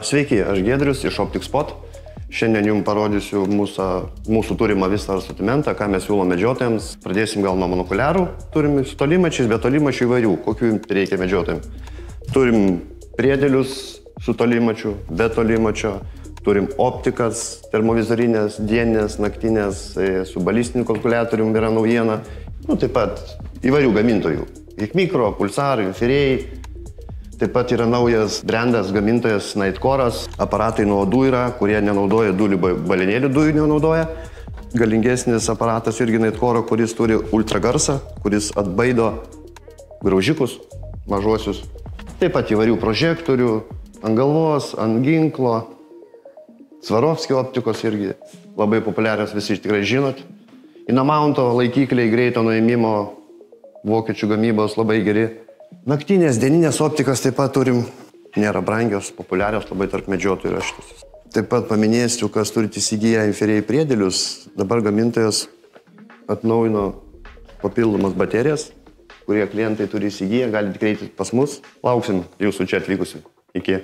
Sveiki, aš Giedrius iš OptikSpot. Šiandien jums parodysiu mūsų turimą visą asortimentą, ką mes siūlom medžiotojams. Pradėsim gal nuo monokuliarų. Turim su tolimačiais, be tolimačių įvairių, kokių jums reikia medžiotojams. Turim priedėlius su tolimačiu, be tolimačio. Turim optikas, termovizorinės, dieninės, naktinės, su balistiniu kalkuliatorium yra naujiena. Taip pat įvairių gamintojų. Mikro, pulsar, infirėjai. Taip pat yra naujas brandas gamintojas Nightcore'as. Aparatai nuo odų yra, kurie nenaudoja dujų, balinėlių dujų nenaudoja. Galingesnis aparatas irgi Nightcore, kuris turi ultragarsą, kuris atbaido graužikus mažuosius. Taip pat įvairių prožektorių, ant galvos, ant ginklo. Svarovskio optikos irgi labai populiarios, visi tikrai žinot. Inamounto laikikliai greito nuėmimo, vokiečių gamybos labai geri. Naktinės, dieninės optikas taip pat turim, nėra brangios, populiarios labai tarp medžiotojų yra šitas. Taip pat paminėsiu, kas turite įsigiję infirėjai priedėlius. Dabar gamintojas atnaujino papildomas baterijas, kurie klientai turi įsigiję, galite kreiptis pas mus. Lauksim jūsų čia atvykusių. Iki.